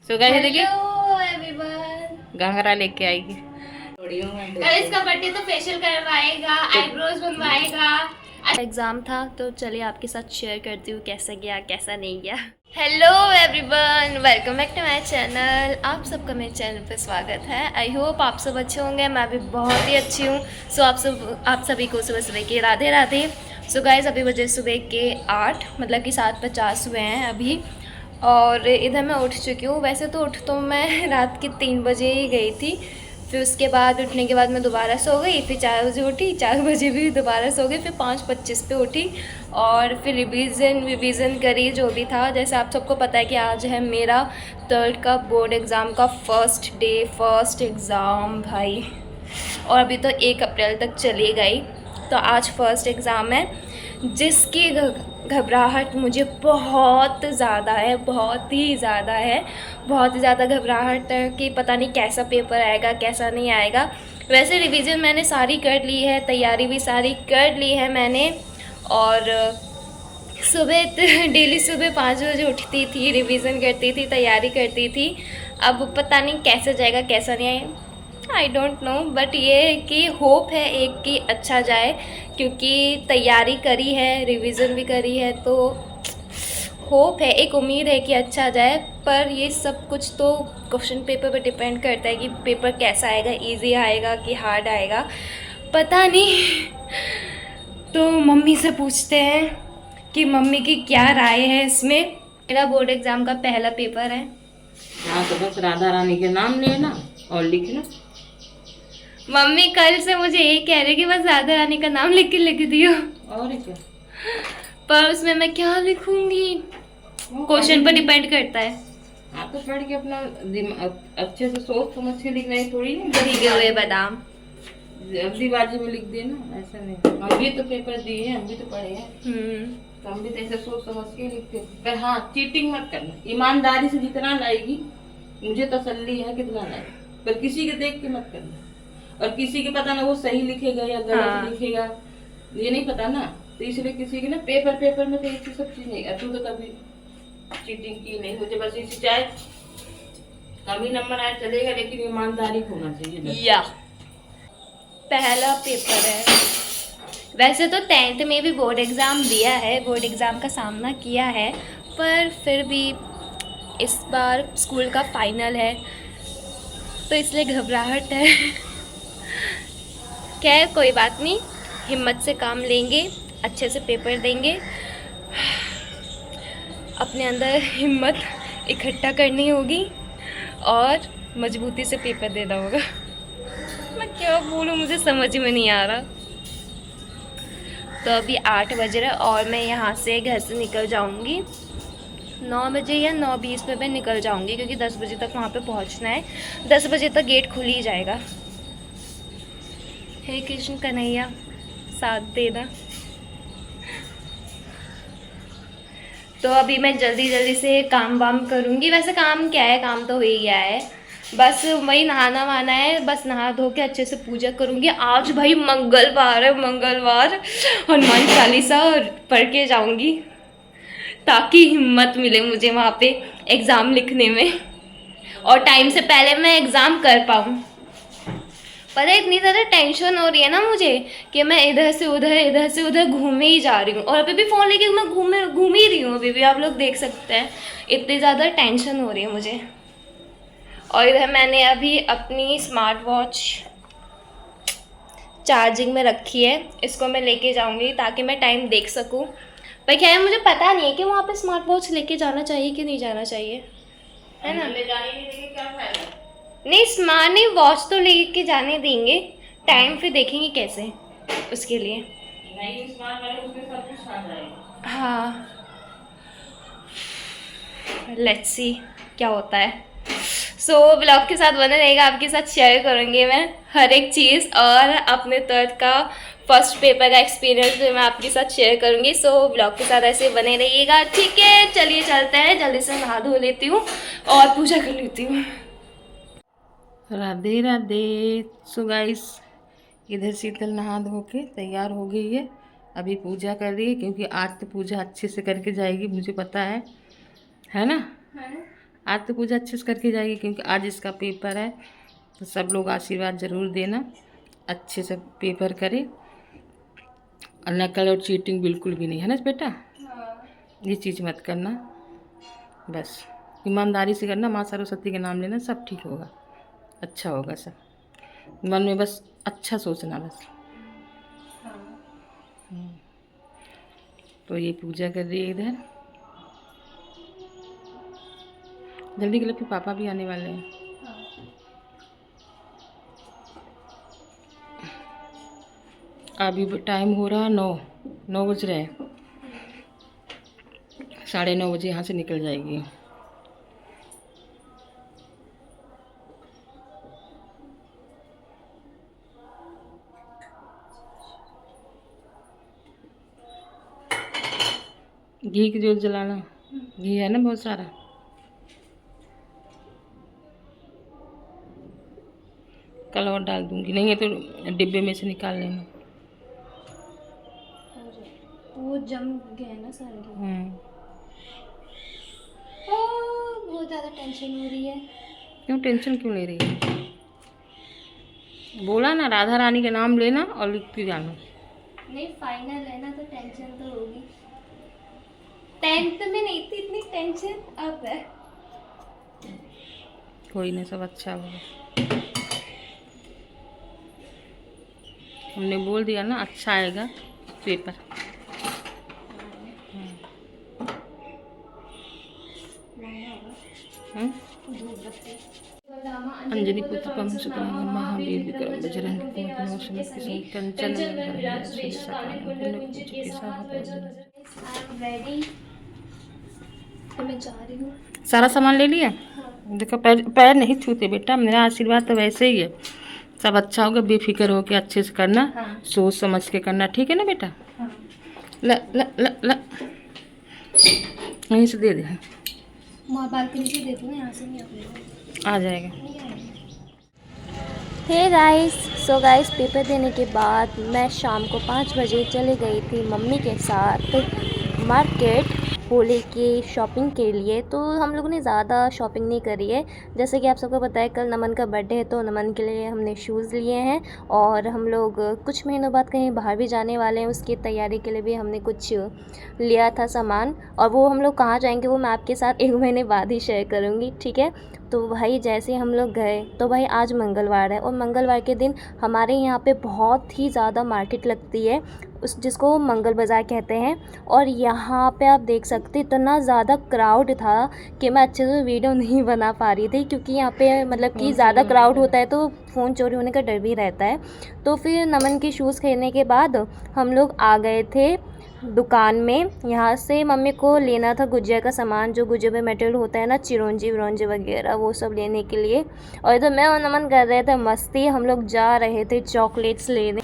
So guys देखिए everyone, घंघरा लेके आएगी। कल इसका बर्थडे तो फेशियल करवाएगा, आईब्रोज बनवाएगा। एग्जाम था तो चलिए आपके साथ शेयर करती हूँ कैसा गया कैसा नहीं गया। Hello everyone, welcome back to my channel. आप सबका मेरे चैनल पे स्वागत है। आई होप आप सब अच्छे होंगे, मैं भी बहुत ही अच्छी हूँ। सो आप सभी को सुबह सुबह के राधे राधे। सो गाइस अभी बजे सुबह के 8 मतलब कि 7:50 हुए हैं अभी, और इधर मैं उठ चुकी हूँ। वैसे तो उठ तो मैं रात के 3 बजे ही गई थी, फिर उसके बाद उठने के बाद मैं दोबारा सो गई, फिर 4 बजे उठी, 4 बजे भी दोबारा सो गई, फिर 5:25 पे उठी और फिर रिवीजन करी जो भी था। जैसे आप सबको पता है कि आज है मेरा 3rd का बोर्ड एग्ज़ाम का फर्स्ट डे, फर्स्ट एग्ज़ाम भाई, और अभी तो 1 अप्रैल तक चली गई। तो आज फर्स्ट एग्ज़ाम है जिसकी घबराहट मुझे बहुत ज़्यादा है, बहुत ही ज़्यादा है, बहुत ही ज़्यादा घबराहट है कि पता नहीं कैसा पेपर आएगा कैसा नहीं आएगा। वैसे रिवीजन मैंने सारी कर ली है, तैयारी भी सारी कर ली है मैंने, और सुबह डेली सुबह 5 बजे उठती थी, रिवीजन करती थी, तैयारी करती थी। अब पता नहीं कैसे जाएगा कैसा नहीं आएगा, आई डोंट नो, बट ये है कि होप है एक कि अच्छा जाए, क्योंकि तैयारी करी है, रिवीजन भी करी है, तो होप है, एक उम्मीद है कि अच्छा जाए। पर ये सब कुछ तो क्वेश्चन पेपर पर डिपेंड करता है कि पेपर कैसा आएगा, इजी आएगा कि हार्ड आएगा, पता नहीं। तो मम्मी से पूछते हैं कि मम्मी की क्या राय है इसमें। मेरा बोर्ड एग्ज़ाम का पहला पेपर है। हाँ तो बस राधा रानी के नाम लेना और लिखना। मम्मी कल से मुझे यही कह रही कि बस राधा रानी का नाम लिख दियो, और क्या, पर उसमें मैं क्या लिखूंगी, क्वेश्चन पर डिपेंड करता है। आप तो पढ़ के अपना अच्छे से सोच समझ के लिखना है, थोड़ी नहीं भीगे हुए बादाम। जल्दीबाजी में लिख देना, ऐसा नहीं। हम भी तो पेपर दिए हैं, हम भी तो पढ़े हैं, तो हम भी तो ऐसे सोच समझ के लिखते हैं। पर हाँ, चीटिंग मत करना, ईमानदारी से जितना लाएगी मुझे तसल्ली है कितना लाएगी, पर किसी के देख के मत करना। और किसी के पता ना वो सही लिखेगा या गलत लिखेगा, ये नहीं पता ना, तो इसलिए किसी के ना पेपर में तो ऐसी सब चीज नहीं। तू तो कभी चीटिंग की नहीं, मुझे बस इसी चाहे कम ही नंबर आए चलेगा, लेकिन ईमानदारी होना चाहिए। या पहला पेपर है। वैसे तो 10th में भी बोर्ड एग्ज़ाम दिया है, बोर्ड एग्ज़ाम का सामना किया है, पर फिर भी इस बार स्कूल का फाइनल है तो इसलिए घबराहट है। खैर कोई बात नहीं, हिम्मत से काम लेंगे, अच्छे से पेपर देंगे। अपने अंदर हिम्मत इकट्ठा करनी होगी और मजबूती से पेपर देना होगा। मैं क्या बोलूँ, मुझे समझ में नहीं आ रहा। तो अभी 8 बज रहे और मैं यहाँ से घर से निकल जाऊँगी 9 बजे या 9:20 पे मैं निकल जाऊँगी, क्योंकि 10 बजे तक वहाँ पे पहुँचना है। 10 बजे तक गेट खुल ही जाएगा। हे कृष्ण कन्हैया साथ देना। तो अभी मैं जल्दी जल्दी से काम वाम करूँगी। वैसे काम क्या है, काम तो हो ही गया है, बस वही नहाना वहाना है। बस नहा धो के अच्छे से पूजा करूँगी। आज भाई मंगलवार है, मंगलवार हनुमान चालीसा पढ़ के जाऊँगी ताकि हिम्मत मिले मुझे वहाँ पे एग्ज़ाम लिखने में, और टाइम से पहले मैं एग्ज़ाम कर पाऊँ। पता है इतनी ज़्यादा टेंशन हो रही है ना मुझे कि मैं इधर से उधर घूमे ही जा रही हूँ, और अभी भी फ़ोन लेके मैं घूम ही रही हूँ। अभी भी आप लोग देख सकते हैं, इतनी ज़्यादा टेंशन हो रही है मुझे। और इधर मैंने अभी अपनी स्मार्ट वॉच चार्जिंग में रखी है, इसको मैं लेके जाऊँगी ताकि मैं टाइम देख सकूँ। पर क्या है, मुझे पता नहीं है कि वहाँ पे स्मार्ट वॉच लेके जाना चाहिए कि नहीं जाना चाहिए, है ना। ले जाने के क्या फायदा? नहीं स्मार्ट नहीं, वॉच तो लेके जाने देंगे, टाइम फिर देखेंगे कैसे उसके लिए। नहीं स्मार्ट वाले उसमें सब कुछ आ जाएगा। हाँ लेट्स सी क्या होता है। सो ब्लॉग के साथ बने रहेगा, आपके साथ शेयर करूँगी मैं हर एक चीज़, और अपने 3rd का फर्स्ट पेपर का एक्सपीरियंस भी मैं आपके साथ शेयर करूँगी। सो ब्लॉग के साथ ऐसे बने रहिएगा, ठीक है। चलिए चलते हैं, जल्दी से नहा धो लेती हूँ और पूजा कर लेती हूँ। राधे राधे। सो गाइस इधर शीतल नहा धो के तैयार हो गई है, अभी पूजा कर रही है, क्योंकि आज तो पूजा अच्छे से करके जाएगी, मुझे पता है ना। आज तो पूजा अच्छे से करके जाएगी क्योंकि आज इसका पेपर है। तो सब लोग आशीर्वाद ज़रूर देना, अच्छे से पेपर करे और नकल और चीटिंग बिल्कुल भी नहीं, है ना बेटा। ये चीज़ मत करना, बस ईमानदारी से करना, माँ सरस्वती का नाम लेना, सब ठीक होगा, अच्छा होगा सब। मन में बस अच्छा सोचना बस। तो ये पूजा कर रही है इधर। जल्दी के लिए फिर पापा भी आने वाले हैं। अभी टाइम हो रहा 9 बज रहे हैं। 9:30 बजे यहाँ से निकल जाएगी। घी की जोत जलाना, घी है ना बहुत सारा। कल और डाल दूंगी, नहीं है तो डिब्बे में से निकाल लेना। वो जम गए ना सारे। बहुत ज़्यादा टेंशन हो रही है। क्यों टेंशन क्यों ले रही है? बोला ना राधा रानी का नाम लेना और लिखती जाना। नहीं फाइनल है ना तो टेंशन तो होगी। 10th में नहीं थी इतनी टेंशन, अब है। कोई नहीं, सब अच्छा होगा। हमने बोल दिया ना अच्छा आएगा पेपर। अंजलि पुष्पम सुकलम महावीर विक्रम बजरंग कंचन मैं जा रही हूँ। सारा सामान ले लिया। देखो पैर नहीं छूते बेटा, मेरा आशीर्वाद तो वैसे ही है। सब अच्छा होगा, बेफिक्र हो के अच्छे से करना। सोच समझ के करना, ठीक है ना बेटा। ल ल ल ल यहीं से दे दे। माँ बालकनी से दे दूँ, यहाँ से नहीं आ जाएगा। Hey guys, so guys paper देने के बाद मैं शाम को 5 बजे चले गई थी मम्मी के साथ मार्केट होली की शॉपिंग के लिए। तो हम लोगों ने ज़्यादा शॉपिंग नहीं करी है। जैसे कि आप सबको पता है कल नमन का बर्थडे है, तो नमन के लिए हमने शूज़ लिए हैं और हम लोग कुछ महीनों बाद कहीं बाहर भी जाने वाले हैं। उसकी तैयारी के लिए भी हमने कुछ लिया था सामान, और वो हम लोग कहाँ जाएंगे वो मैं आपके साथ 1 महीने बाद ही शेयर करूँगी, ठीक है। तो भाई जैसे ही हम लोग गए, तो भाई आज मंगलवार है और मंगलवार के दिन हमारे यहाँ पे बहुत ही ज़्यादा मार्केट लगती है, उस जिसको मंगल बाज़ार कहते हैं। और यहाँ पे आप देख सकते इतना ज़्यादा क्राउड था कि मैं अच्छे से वीडियो नहीं बना पा रही थी, क्योंकि यहाँ पे मतलब कि ज़्यादा क्राउड होता है तो फ़ोन चोरी होने का डर भी रहता है। तो फिर नमन की शूज़ खरीदने के बाद हम लोग आ गए थे दुकान में। यहाँ से मम्मी को लेना था गुजिया का सामान, जो गुजिया में मेटेरियल होता है ना, चिरौंजी विरौंजी वगैरह, वो सब लेने के लिए। और इधर मैं और नमन कर रहे थे मस्ती, हम लोग जा रहे थे चॉकलेट्स लेने।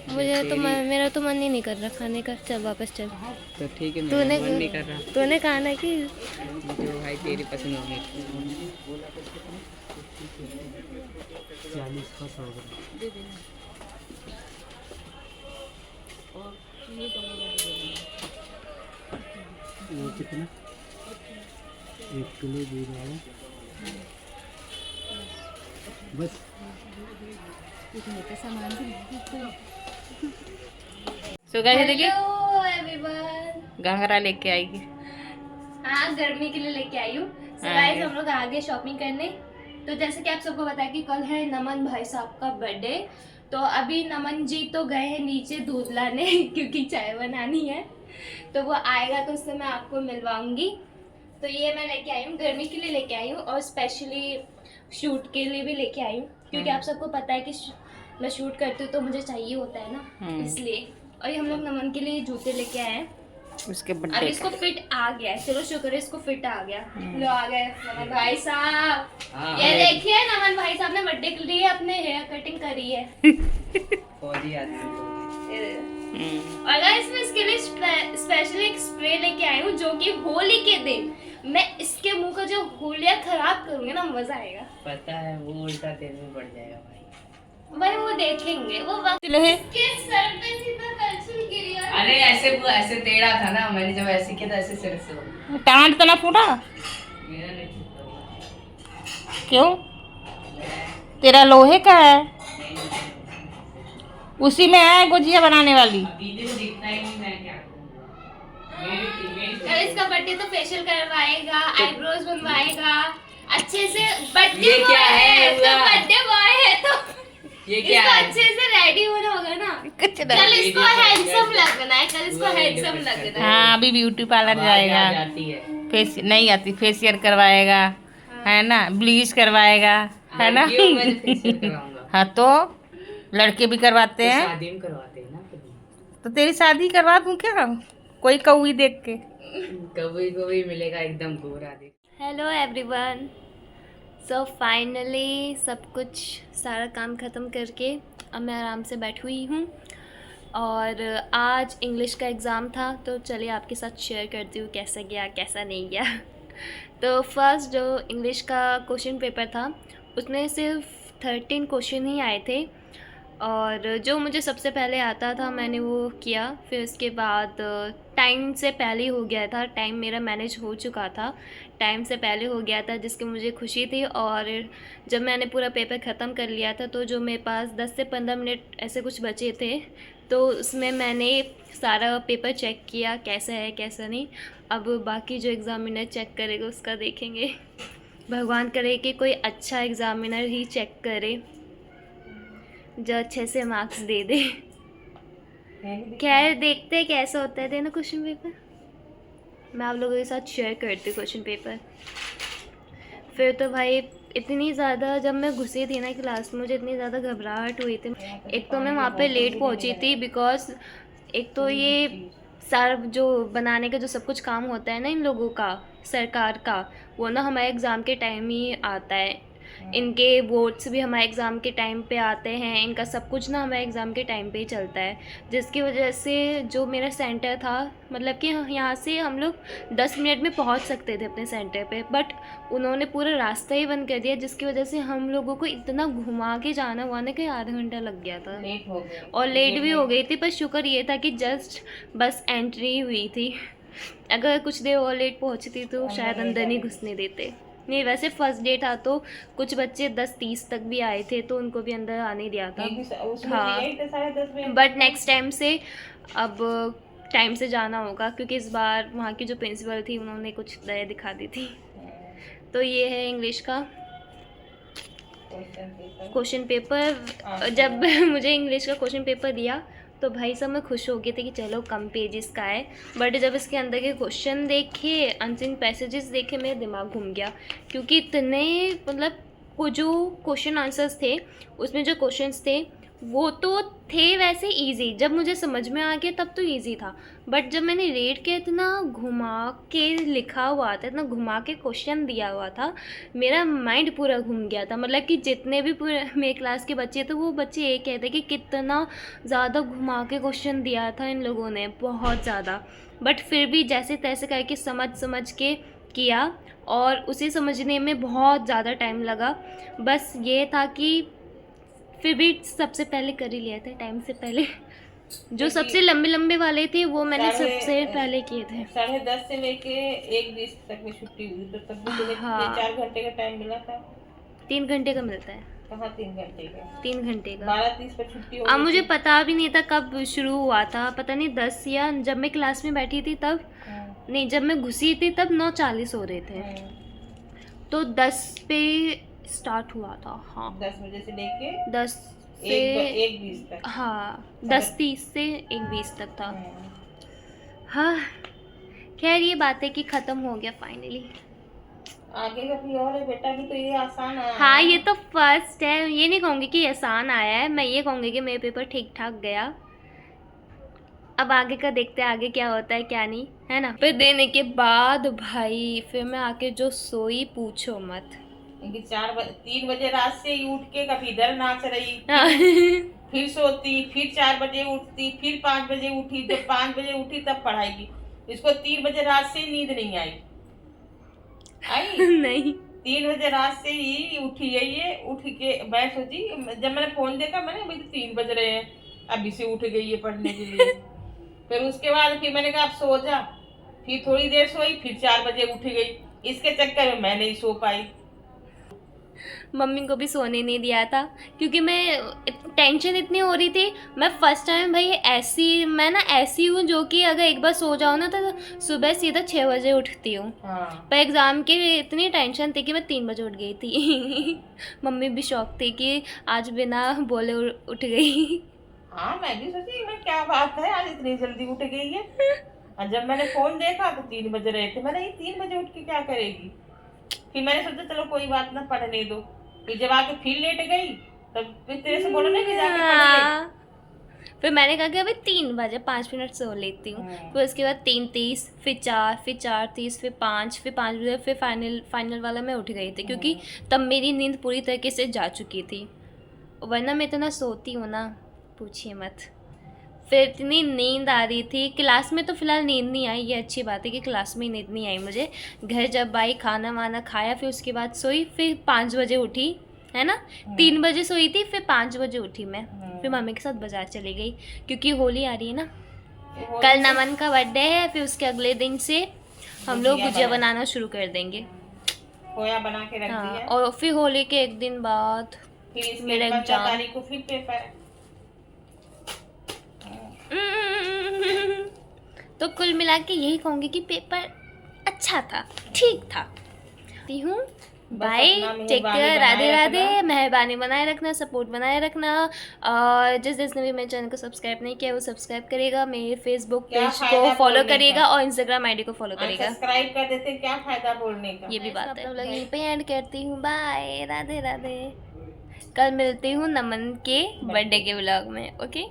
मुझे तो मेरा तो मन ही नहीं कर रहा खाने का। चल वापस चल। तो ठीक है, तूने मन नहीं कर रहा। तूने खाना कि जो भाई तेरी पसंद होगी। 40 का 100 दे देना। वो कितना? 1 किलो दूध वाला बस। सो गाइस देखिए घाघरा लेके आएगी। हाँ गर्मी के लिए लेके आई हूँ। सो गाइस हम लोग आगे शॉपिंग करने। तो जैसे कि आप सबको पता है कि कल है नमन भाई साहब का बर्थडे। तो अभी नमन जी तो गए हैं नीचे दूध लाने क्योंकि चाय बनानी है, तो वो आएगा तो उससे मैं आपको मिलवाऊंगी। तो ये मैं लेके आई हूँ, गर्मी के लिए लेके आई हूँ और स्पेशली शूट के लिए भी लेके आई हूँ, क्योंकि आप सबको पता है कि मैं शूट करती हूँ तो मुझे चाहिए होता है ना, इसलिए। और ये हम लोग नमन के लिए जूते लेके आए हैं। उसके बर्थडे अब इसको फिट आ गया है, चलो शुक्र है इसको फिट आ गया। लो आ गए नमन भाई साहब। ये देखिए नमन भाई साहब ने बर्थडे के लिए अपने हेयर कटिंग करी है। और गाइस मैं इसके लिए स्पेशली एक स्प्रे लेके आई हूँ, जो कि होली के दिन मैं इसके मुंह का जो होलिया खराब करूंगी ना, मजा आएगा। पता है वो उल्टा तेल में पड़ जाएगा भाई। भाई वो देखेंगे, वो वक्त इसके सर पे सीधा कलछुल गिरी और अरे ऐसे ऐसे टेढ़ा था ना, मैंने जब ऐसे किया था ऐसे सिर से हो गया। टाँट तो ना फूटा? मेरा नहीं छूटा हुआ। क्यों? तेरा लोहे का है, उसी में है गुजिया बनाने वाली। दीदी को दिखता ही नहीं, मैं क्या करूँगा। कल इसका बर्थडे तो फेशियल करवाएगा, आईब्रोज बनवाएगा अच्छे से। बर्थडे ये क्या है तो हुआ? बर्थडे बॉय है तो ये क्या इसको है? अच्छे से रेडी होना होगा ना। कुछ कल नहीं। इसको हैंडसम लगना है, कल इसको हैंडसम लगना है। हाँ, अभी ब्यूटी पार्लर आवाज आ जाएगा, जाती है। फेस नहीं आती, फेशियल करवाएगा, है ना, ब्लीच करवाएगा, है ना। लड़कियों में तो फेशियल कराऊंगा। हाँ तो लड़के भी करवाते तो हैं, शादी में करवाते हैं ना कभी। तो तेरी शादी करवा दूं क्या, कोई कौई देख के। कभी कभी मिलेगा एकदम गोरा देख। हेलो एवरीवन, सो फाइनली सब कुछ सारा काम ख़त्म करके अब मैं आराम से बैठी हुई हूँ। और आज इंग्लिश का एग्ज़ाम था, तो चलिए आपके साथ शेयर करती हूँ कैसा गया कैसा नहीं गया। तो फर्स्ट जो इंग्लिश का क्वेश्चन पेपर था उसमें सिर्फ 13 क्वेश्चन ही आए थे, और जो मुझे सबसे पहले आता था मैंने वो किया। फिर उसके बाद टाइम से पहले हो गया था, टाइम मेरा मैनेज हो चुका था, टाइम से पहले हो गया था, जिसकी मुझे खुशी थी। और जब मैंने पूरा पेपर ख़त्म कर लिया था तो जो मेरे पास 10 से 15 मिनट ऐसे कुछ बचे थे, तो उसमें मैंने सारा पेपर चेक किया कैसा है कैसा नहीं। अब बाकी जो एग्ज़ामिनर चेक करेगा उसका देखेंगे। भगवान करे कि कोई अच्छा एग्ज़ामिनर ही चेक करे जो अच्छे से मार्क्स दे दे। खैर देखते हैं कैसा होता है ना क्वेश्चन पेपर। मैं आप लोगों के साथ शेयर करती हूँ क्वेश्चन पेपर। फिर तो भाई इतनी ज़्यादा, जब मैं घुसी थी ना क्लास में, मुझे इतनी ज़्यादा घबराहट हुई थी। एक तो मैं वहाँ पे लेट पहुँची थी, बिकॉज एक तो ये सारा जो बनाने का जो सब कुछ काम होता है ना इन लोगों का, सरकार का, वो ना हमारे एग्ज़ाम के टाइम ही आता है। इनके वोट्स भी हमारे एग्ज़ाम के टाइम पे आते हैं, इनका सब कुछ ना हमारे एग्ज़ाम के टाइम पे ही चलता है, जिसकी वजह से जो मेरा सेंटर था, मतलब कि यहाँ से हम लोग 10 मिनट में पहुँच सकते थे अपने सेंटर पे, बट उन्होंने पूरा रास्ता ही बंद कर दिया, जिसकी वजह से हम लोगों को इतना घुमा के जाना हुआ ना कि आधा घंटा लग गया था, लेट हो गए और लेट भी हो गई थी। पर शुक्र ये था कि जस्ट बस एंट्री हुई थी, अगर कुछ देर और लेट पहुँचती तो शायद अंदर नहीं घुसने देते। नहीं, वैसे फर्स्ट डे था तो कुछ बच्चे 10-30 तक भी आए थे, तो उनको भी अंदर आने दिया था। हाँ, बट नेक्स्ट टाइम से अब टाइम से जाना होगा, क्योंकि इस बार वहाँ की जो प्रिंसिपल थी उन्होंने कुछ दया दिखा दी थी। तो ये है इंग्लिश का क्वेश्चन पेपर। जब मुझे इंग्लिश का क्वेश्चन पेपर दिया तो भाई सब मैं खुश हो गई थी कि चलो कम पेजेस का है, बट जब इसके अंदर के क्वेश्चन देखे, अनसीन पैसेजेस देखे, मेरा दिमाग घूम गया, क्योंकि इतने मतलब वो जो क्वेश्चन आंसर्स थे उसमें जो क्वेश्चंस थे वो तो थे वैसे इजी, जब मुझे समझ में आ गया तब तो इजी था, बट जब मैंने रेड के इतना घुमा के लिखा हुआ था, इतना घुमा के क्वेश्चन दिया हुआ था, मेरा माइंड पूरा घूम गया था। मतलब कि जितने भी पूरे मेरे क्लास के बच्चे थे वो बच्चे ये कहते कि कितना ज़्यादा घुमा के क्वेश्चन दिया था इन लोगों ने, बहुत ज़्यादा, बट फिर भी जैसे तैसे करके समझ के किया, और उसे समझने में बहुत ज़्यादा टाइम लगा। बस ये था कि फिर भी सबसे पहले कर ही लिया था टाइम से पहले। जो सबसे लंबे लंबे वाले थे वो मैंने सबसे पहले किए थे। 10:30 से लेके 1:20 तक में छुट्टी हुई, तो तब भी तुम्हें हाँ। 4 घंटे का टाइम मिला था। 3 घंटे का मिलता है। कहाँ 3 घंटे का? 3 घंटे का। 12:30 पर छुट्टी हो अब गई मुझे थी। पता भी नहीं था कब शुरू हुआ था, पता नहीं 10 या जब मैं क्लास में बैठी थी तब, नहीं जब मैं घुसी थी तब 9:40 हो रहे थे, तो 10 पे स्टार्ट हुआ था। हाँ, 10 बजे से लेके 10 से 1:20 तक। हाँ, 10:30 से 1:20 तक था। हाँ, खैर ये बात है कि ख़त्म हो गया फाइनली। आगे का भी और है बेटा, भी तो ये आसान है। हाँ, ये तो फर्स्ट है, ये नहीं कहूँगी कि आसान आया है, मैं ये कहूँगी कि मेरा पेपर ठीक ठाक गया। अब आगे का देखते हैं आगे क्या होता है क्या नहीं, है ना। फिर देने के बाद भाई फिर मैं आके जो सोई पूछो मत। 3 बजे रात से ही उठ के कभी इधर नाच रही, फिर सोती, फिर 4 बजे उठती, फिर 5 बजे उठी, जब 5 बजे उठी तब पढ़ाई की। इसको 3 बजे रात से नींद नहीं आई नहीं, 3 बजे रात से ही उठी है ये। उठ के मैं सोची, जब मैंने फोन देखा मैंने, अभी तो 3 बज रहे हैं, अभी से उठ गई है पढ़ने के लिए। फिर उसके बाद फिर मैंने कहा आप सो जा, फिर थोड़ी देर सोई, फिर 4 बजे उठ गई। इसके चक्कर में मैं नहीं सो पाई। मम्मी को भी सोने नहीं दिया था क्योंकि मैं टेंशन इतनी हो रही थी। मैं फर्स्ट टाइम भाई मैं ना ऐसी हूँ जो कि अगर एक बार सो जाऊँ ना तो सुबह सीधा 6 बजे उठती हूँ। हाँ। पर एग्ज़ाम की इतनी टेंशन थी कि मैं 3 बजे उठ गई थी। मम्मी भी शौक थी कि आज बिना बोले उठ गई। हाँ, मैं भी सोची मैं क्या बात है आज इतनी जल्दी उठ गई है। और जब मैंने फोन देखा तो 3 बज रहे थे। मैंने ये 3 बजे उठ के क्या करेगी। फिर मैंने सोचा चलो कोई बात ना, पढ़ने दो। फिर जब आके फिर लेट गई तब फिर तेरे से बोलो ना कि जाके पढ़ ले। फिर मैंने कहा कि अभी 3 बजे 5 मिनट सो लेती हूँ। फिर उसके बाद 3:30, फिर 4, फिर 4:30, फिर 5, फिर 5 बजे फिर फाइनल वाला मैं उठ गई थी क्योंकि तब मेरी नींद पूरी तरीके से जा चुकी थी। वरना मैं इतना सोती हूँ ना, पूछिए मत। फिर इतनी नींद आ रही थी। क्लास में तो फ़िलहाल नींद नहीं आई, ये अच्छी बात है कि क्लास में नींद नहीं आई मुझे। घर जब आई खाना वाना खाया, फिर उसके बाद सोई, फिर 5 बजे उठी, है ना। 3 बजे सोई थी, फिर 5 बजे उठी मैं। फिर मम्मी के साथ बाज़ार चली गई क्योंकि होली आ रही है ना। कल नमन का बर्थडे है, फिर उसके अगले दिन से हम लोग गुजिया बनाना शुरू कर देंगे। खोया बना के रख हाँ, दिया। और फिर होली के एक दिन बाद फिर इसके मेरा 15 एग्जाम। तारीख को फिर पेपर है। तो कुल मिला के यही कहूँगी कि पेपर अच्छा था, ठीक था। हूँ bye, take care, Radhe Radhe. मेहरबानी बनाए रखना, सपोर्ट बनाए रखना। और जिसने भी मेरे चैनल को सब्सक्राइब नहीं किया वो सब्सक्राइब करेगा, मेरे फेसबुक क्या पेज फायदा को फॉलो बोलने करेगा का? और इंस्टाग्राम आईडी को फॉलो करेगा। सब्सक्राइब कर देते, क्या फायदा बोलने का। ये भी बात है। यहीं पे एंड करती हूँ, बाय, राधे राधे। कल मिलती हूँ नमन के बर्थडे के व्लॉग में। ओके।